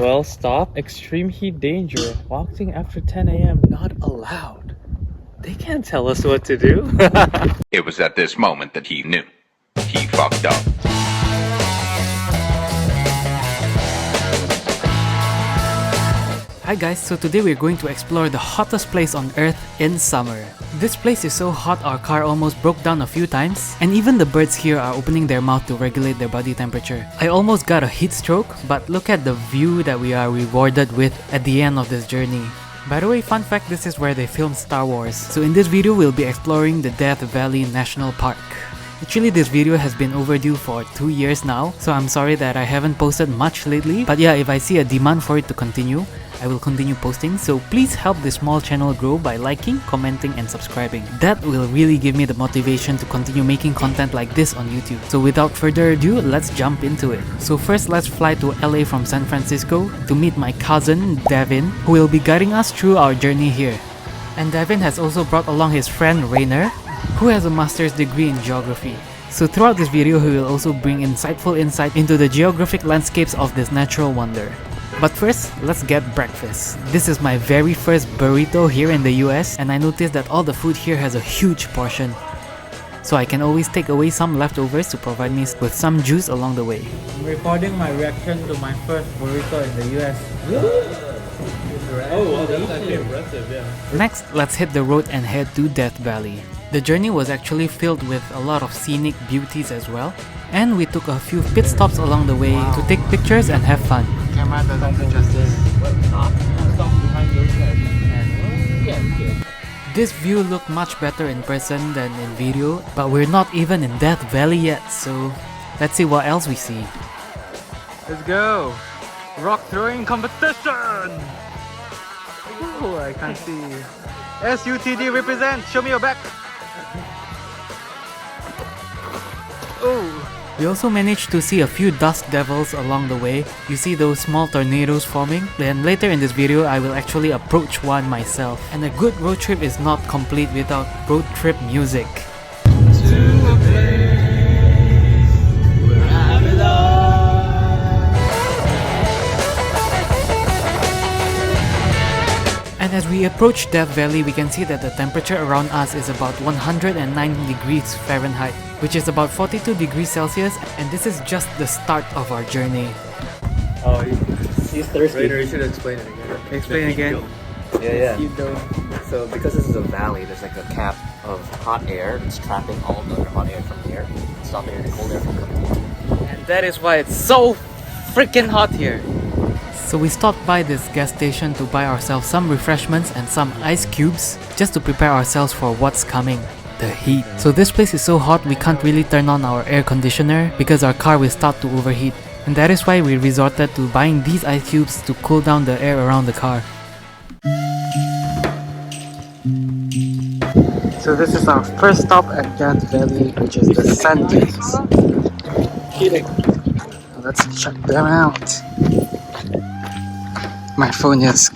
Well, stop. Extreme heat danger. Walking after 10 a.m. not allowed. They can't tell us what to do. It was at this moment that he knew. He fucked up. Hi guys, so today we're going to explore the hottest place on earth in summer. This place is so hot our car almost broke down a few times, and even the birds here are opening their mouth to regulate their body temperature. I almost got a heat stroke, but look at the view that we are rewarded with at the end of this journey. By the way, fun fact, this is where they filmed Star Wars. So in this video we'll be exploring the Death Valley National Park. Actually, this video has been overdue for 2 years now, so I'm sorry that I haven't posted much lately, but yeah, if I see a demand for it to continue, I will continue posting, so please help this small channel grow by liking, commenting and subscribing. That will really give me the motivation to continue making content like this on YouTube. So without further ado, let's jump into it. So first, let's fly to LA from San Francisco to meet my cousin Devin, who will be guiding us through our journey here. And Devin has also brought along his friend Rainer, who has a master's degree in geography. So throughout this video, he will also bring insightful insight into the geographic landscapes of this natural wonder. But first, let's get breakfast. This is my very first burrito here in the US, and I noticed that all the food here has a huge portion. So I can always take away some leftovers to provide me with some juice along the way. I'm recording my reaction to my first burrito in the US. Oh, wow, that's actually impressive, yeah. Next, let's hit the road and head to Death Valley. The journey was actually filled with a lot of scenic beauties as well, and we took a few pit stops along the way to take pictures and have fun. Camera doesn't do justice. This view looked much better in person than in video, but we're not even in Death Valley yet, so let's see what else we see. Let's go! Rock throwing competition! Ooh, I can't see. SUTD represent! Show me your back! Oh! We also managed to see a few dust devils along the way. You see those small tornadoes forming? Then later in this video, I will actually approach one myself. And a good road trip is not complete without road trip music. And as we approach Death Valley, we can see that the temperature around us is about 109 degrees Fahrenheit, which is about 42 degrees Celsius, and this is just the start of our journey. Oh, he's thirsty. Rainer, you should explain it again. Explain again. Yeah. Keep going. So because this is a valley, there's like a cap of hot air that's trapping all the hot air from the air, stopping the cold air from coming in. And that is why it's so freaking hot here. So we stopped by this gas station to buy ourselves some refreshments and some ice cubes just to prepare ourselves for what's coming, the heat. So this place is so hot we can't really turn on our air conditioner because our car will start to overheat. And that is why we resorted to buying these ice cubes to cool down the air around the car. So this is our first stop at Death Valley, which is the sand dunes. Let's check them out. My phone is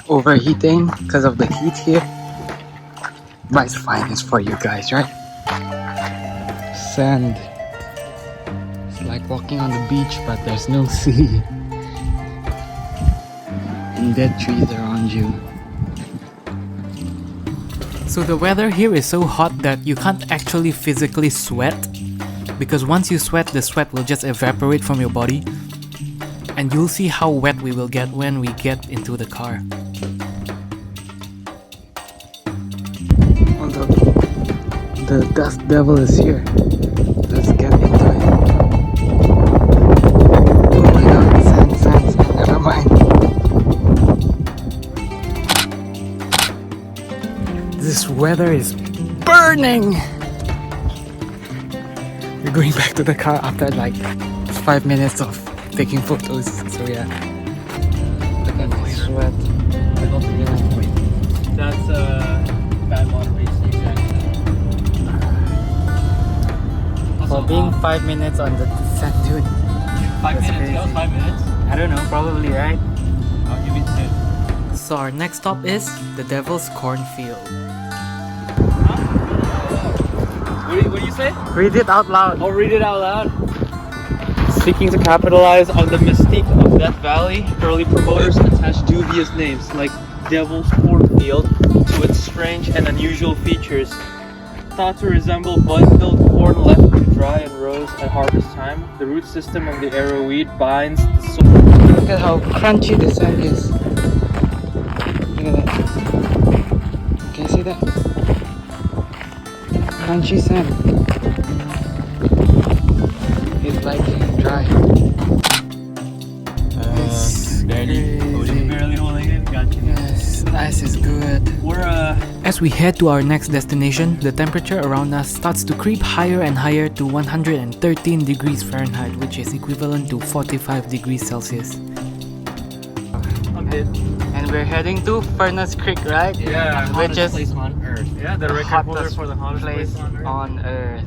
overheating because of the heat here. But it's fine, it's for you guys, right? Sand. It's like walking on the beach, but there's no sea. And dead trees around you. So the weather here is so hot that you can't actually physically sweat, because once you sweat, the sweat will just evaporate from your body. And you'll see how wet we will get when we get into the car. The dust devil is here. Let's get into it. Oh my god, sand, never mind. This weather is burning! We're going back to the car after like 5 minutes of taking photos, so yeah. Look at my sweat. That's Badwater Basin. For being 5 minutes on the sand dune. 5 minutes, yeah, 5 minutes. I don't know, probably, right? I'll give it 10. So our next stop is the Devil's Cornfield. What do you say? Read it out loud. I'll read it out loud. Seeking to capitalize on the mystique of Death Valley, early promoters attached dubious names like Devil's Cornfield to its strange and unusual features. Thought to resemble bun-filled corn left to dry and rows at harvest time, the root system of the arrowweed binds the soil. Look at how crunchy the sand is. Look at that. Can you see that? Crunchy sand. It's like dry. Barely holding it. Gotcha. Yes, ice is good. We're As we head to our next destination, the temperature around us starts to creep higher and higher to 113 degrees Fahrenheit, which is equivalent to 45 degrees Celsius. a bit. And we're heading to Furnace Creek, right? Yeah, Which is place on Earth. Yeah, the record holder hottest for the hottest place on Earth. on Earth.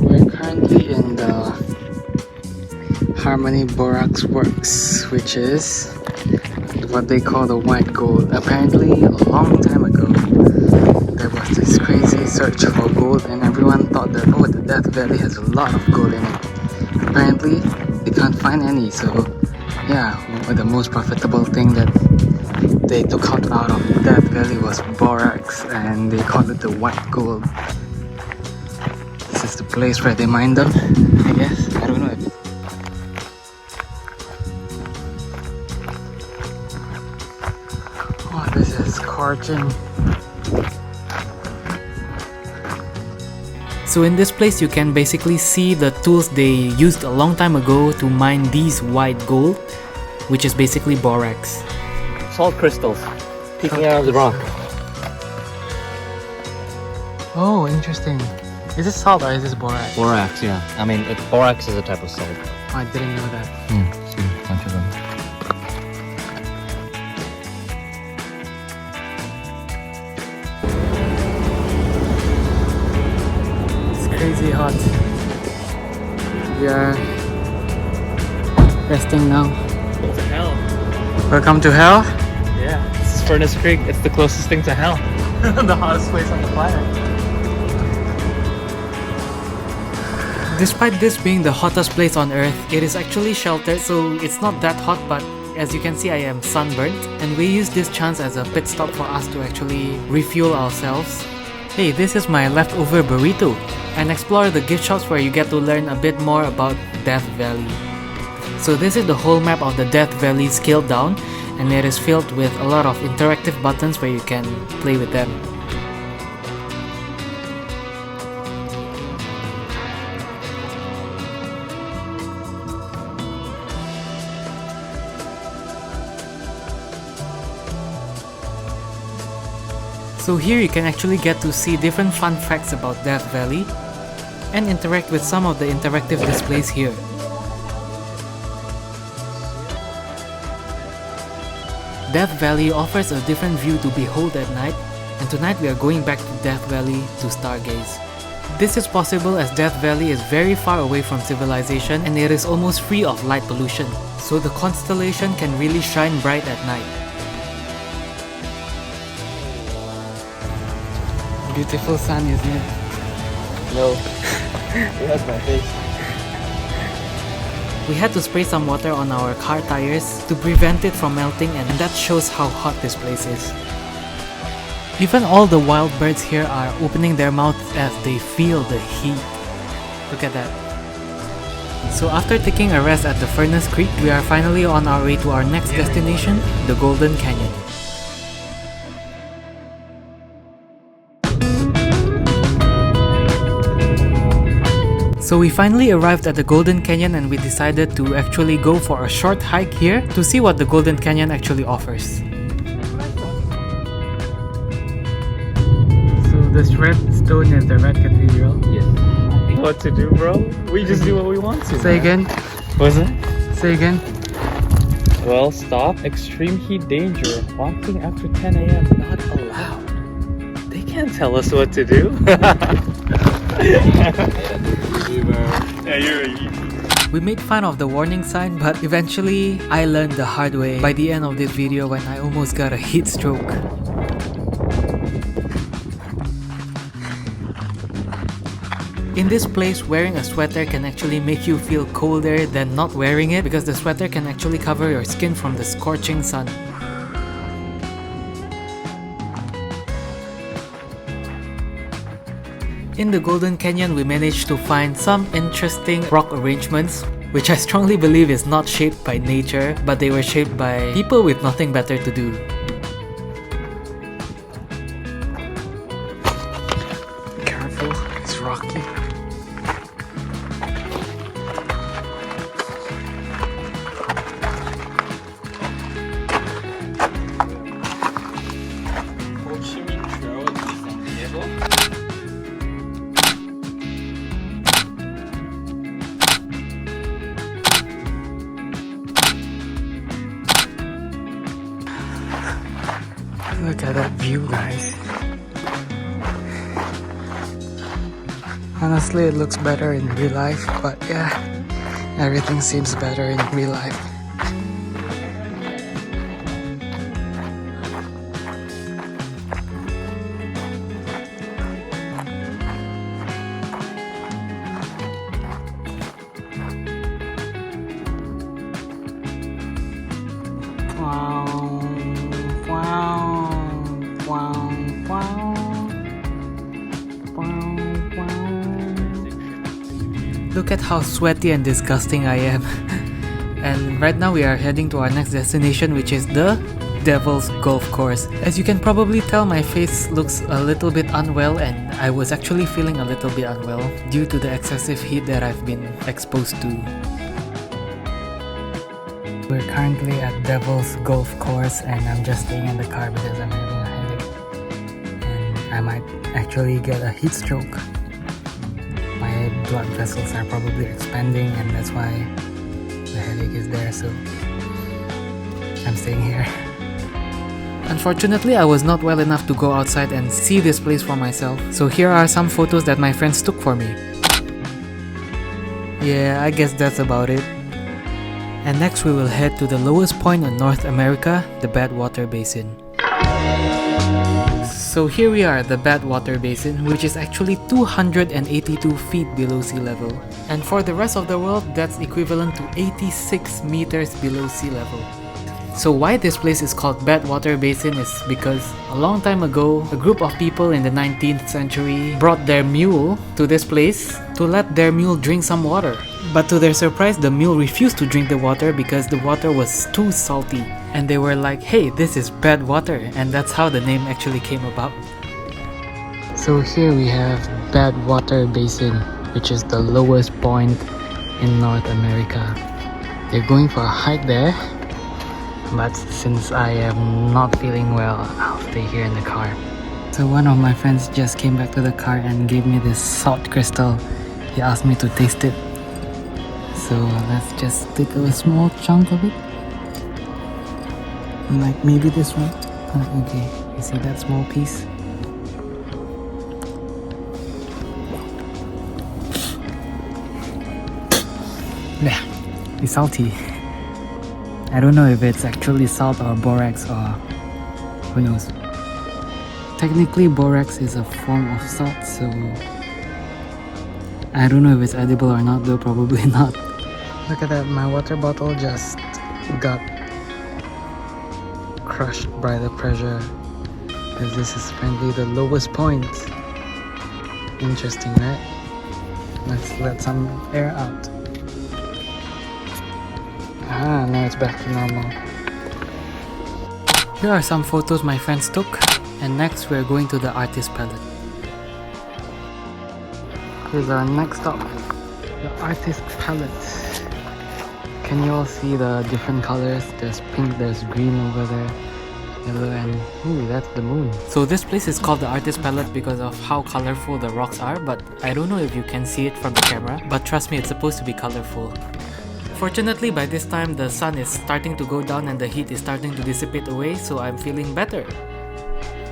We're currently in the Harmony Borax Works, which is what they call the white gold. Apparently, a long time ago, there was this crazy search for gold, and everyone thought that, oh, the Death Valley has a lot of gold in it. Apparently, they can't find any, so yeah, the most profitable thing that they took out of Death Valley was Borax, and they called it the white gold. This is the place where they mine them, I guess. I don't know if oh, this is scorching. So in this place you can basically see the tools they used a long time ago to mine these white gold, which is basically borax. Salt crystals peeking out of the rock. Oh, interesting. Is this salt or is this borax? Borax, yeah. I mean, borax is a type of salt. Oh, I didn't know that. See, a bunch of them. It's crazy hot. We are resting now. To hell. Welcome to hell. Yeah, this is Furnace Creek. It's the closest thing to hell. The hottest place on the planet. Despite this being the hottest place on earth, it is actually sheltered, so it's not that hot, but as you can see I am sunburnt, and we use this chance as a pit stop for us to actually refuel ourselves. Hey, this is my leftover burrito, and explore the gift shops where you get to learn a bit more about Death Valley. So this is the whole map of the Death Valley scaled down, and it is filled with a lot of interactive buttons where you can play with them. So here you can actually get to see different fun facts about Death Valley and interact with some of the interactive displays here. Death Valley offers a different view to behold at night, and tonight we are going back to Death Valley to stargaze. This is possible as Death Valley is very far away from civilization and it is almost free of light pollution, so the constellation can really shine bright at night. Beautiful sun, isn't it? No. That's my face. We had to spray some water on our car tires to prevent it from melting, and that shows how hot this place is. Even all the wild birds here are opening their mouths as they feel the heat. Look at that. So after taking a rest at the Furnace Creek, we are finally on our way to our next destination, the Golden Canyon. So we finally arrived at the Golden Canyon, and we decided to actually go for a short hike here to see what the Golden Canyon actually offers. So this red stone is the Red Cathedral. Yes. What to do, bro? We just do what we want to. Say again. What's it? Say again. Well, stop. Extreme heat danger. Walking after 10 a.m. not allowed. They can't tell us what to do. Yeah, you're a We made fun of the warning sign, but eventually I learned the hard way by the end of this video when I almost got a heat stroke. In this place, wearing a sweater can actually make you feel colder than not wearing it because the sweater can actually cover your skin from the scorching sun. In the Golden Canyon, we managed to find some interesting rock arrangements, which I strongly believe is not shaped by nature, but they were shaped by people with nothing better to do. Careful, it's rocky. Look at that view, guys. Honestly, it looks better in real life, but yeah, everything seems better in real life. Look at how sweaty and disgusting I am. And right now we are heading to our next destination, which is the Devil's Golf Course. As you can probably tell, my face looks a little bit unwell, and I was actually feeling a little bit unwell due to the excessive heat that I've been exposed to. We're currently at Devil's Golf Course and I'm just staying in the car because I'm having a headache. And I might actually get a heat stroke. My blood vessels are probably expanding and that's why the headache is there, so I'm staying here. Unfortunately, I was not well enough to go outside and see this place for myself, so here are some photos that my friends took for me. Yeah, I guess that's about it. And next we will head to the lowest point in North America, the Badwater Basin. So here we are, the Badwater Basin, which is actually 282 feet below sea level. And for the rest of the world, that's equivalent to 86 meters below sea level. So why this place is called Badwater Basin is because a long time ago, a group of people in the 19th century brought their mule to this place to let their mule drink some water. But to their surprise, the mule refused to drink the water because the water was too salty. And they were like, hey, this is bad water, and that's how the name actually came about. So here we have Badwater Basin, which is the lowest point in North America. They're going for a hike there, but since I am not feeling well, I'll stay here in the car. So one of my friends just came back to the car and gave me this salt crystal. He asked me to taste it. So let's just take a small chunk of it. Like maybe this one. Okay, you see that small piece? Yeah, it's salty. I don't know if it's actually salt or borax or who knows. Technically borax is a form of salt, so I don't know if it's edible or not, though probably not. Look at that, my water bottle just got crushed by the pressure because this is apparently the lowest point. Interesting, right? Let's let some air out. Ah, now it's back to normal. Here are some photos my friends took, and next we're going to the artist palette. Here's our next stop, the artist palette. Can you all see the different colors? There's pink, there's green over there, yellow, and ooh, that's the moon. So this place is called the artist palette because of how colorful the rocks are, but I don't know if you can see it from the camera, but trust me, it's supposed to be colorful. Fortunately, by this time the sun is starting to go down and the heat is starting to dissipate away, so I'm feeling better.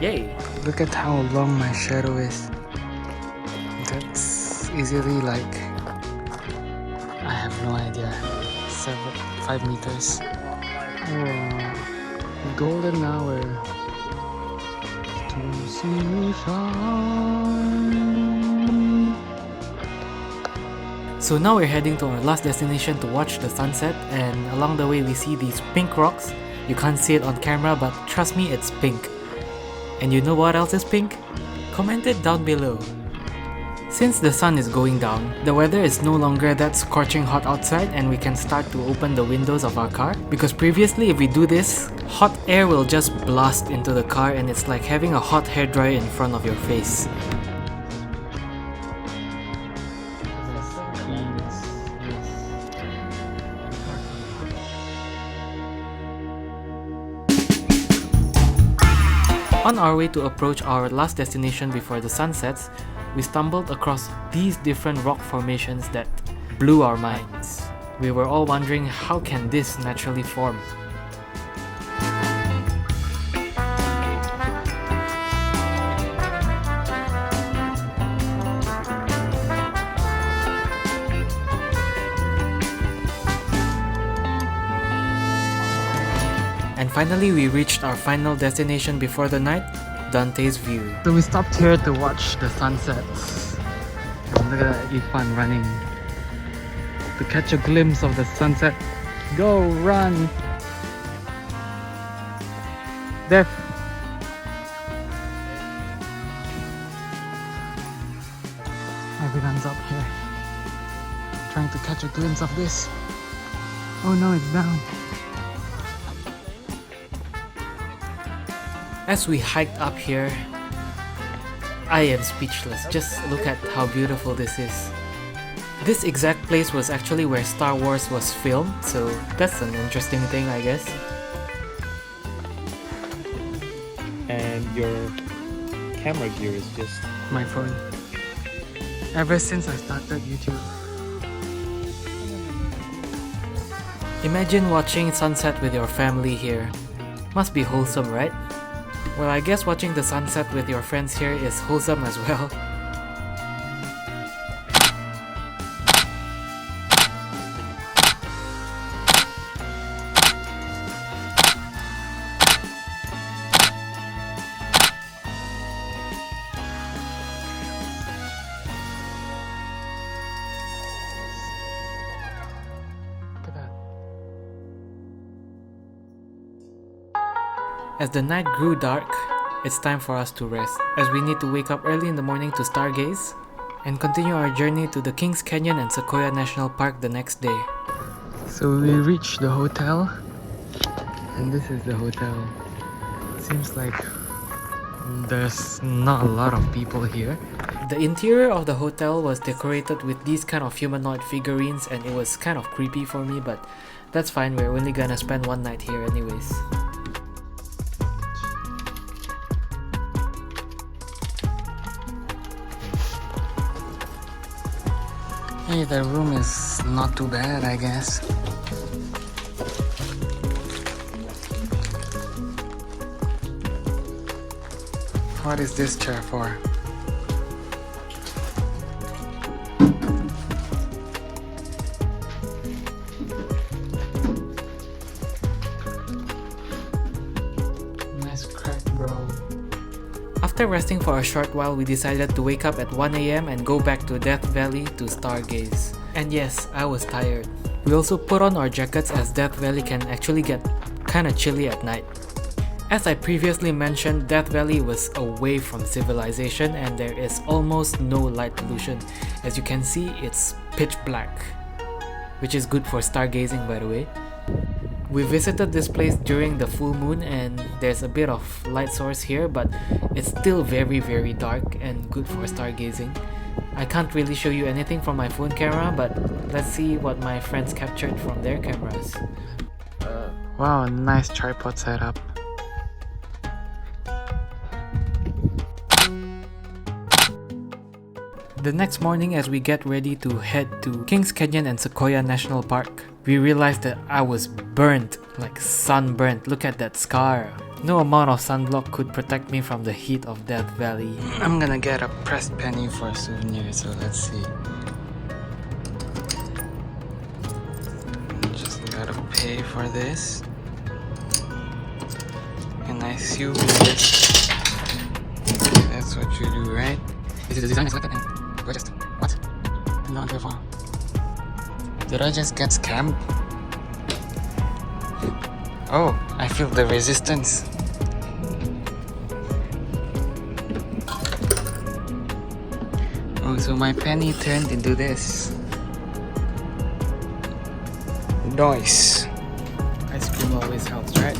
Yay! Look at how long my shadow is. That's easily like, I have no idea, 5 meters. Oh, golden hour to see you shine. So now we're heading to our last destination to watch the sunset, and along the way we see these pink rocks. You can't see it on camera, but trust me, it's pink. And you know what else is pink? Comment it down below. Since the sun is going down, the weather is no longer that scorching hot outside and we can start to open the windows of our car. Because previously if we do this, hot air will just blast into the car and it's like having a hot hairdryer in front of your face. On our way to approach our last destination before the sun sets, we stumbled across these different rock formations that blew our minds. We were all wondering, how can this naturally form? And finally, we reached our final destination before the night, Dante's View. So we stopped here to watch the sunsets. And look at that Ifan running. To catch a glimpse of the sunset. Go, run! Def! Everyone's up here. Trying to catch a glimpse of this. Oh no, it's down. As we hiked up here, I am speechless. Just look at how beautiful this is. This exact place was actually where Star Wars was filmed, so that's an interesting thing, I guess. And your camera gear is just... My phone. Ever since I started YouTube. Imagine watching sunset with your family here. Must be wholesome, right? Well, I guess watching the sunset with your friends here is wholesome as well. Look at that. As the night grew dark, it's time for us to rest, as we need to wake up early in the morning to stargaze and continue our journey to the Kings Canyon and Sequoia National Park the next day. So we reached the hotel, and this is the hotel. Seems like there's not a lot of people here. The interior of the hotel was decorated with these kind of humanoid figurines, and it was kind of creepy for me, but that's fine, we're only gonna spend one night here anyways. Hey, the room is not too bad, I guess. What is this chair for? Nice crack, bro. After resting for a short while, we decided to wake up at 1 AM and go back to Death Valley to stargaze. And yes, I was tired. We also put on our jackets as Death Valley can actually get kinda chilly at night. As I previously mentioned, Death Valley was away from civilization and there is almost no light pollution. As you can see, it's pitch black, which is good for stargazing, by the way. We visited this place during the full moon and there's a bit of light source here, but it's still very dark and good for stargazing. I can't really show you anything from my phone camera, but let's see what my friends captured from their cameras. Wow, nice tripod setup. The next morning, as we get ready to head to Kings Canyon and Sequoia National Park, we realized that I was burnt, like sunburnt. Look at that scar. No amount of sunblock could protect me from the heat of Death Valley. I'm gonna get a pressed penny for a souvenir, so let's see. Just gotta pay for this. And I assume that's what you do, right? Is it the design I selected? And we're just, what? I'm not there for. Did I just get scammed? Oh, I feel the resistance. Oh, so my penny turned into this. Nice. Ice cream always helps, right?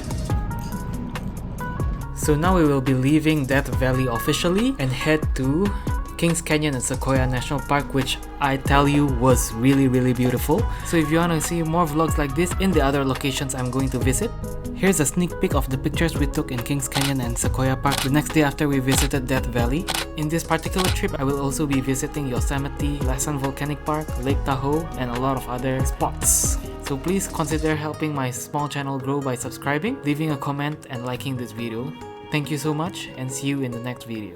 So now we will be leaving Death Valley officially and head to Kings Canyon and Sequoia National Park, which I tell you was really beautiful. So if you want to see more vlogs like this in the other locations I'm going to visit, here's a sneak peek of the pictures we took in Kings Canyon and Sequoia Park the next day after we visited Death Valley. In this particular trip, I will also be visiting Yosemite, Lassen Volcanic Park, Lake Tahoe, and a lot of other spots. So please consider helping my small channel grow by subscribing, leaving a comment, and liking this video. Thank you so much, and see you in the next video.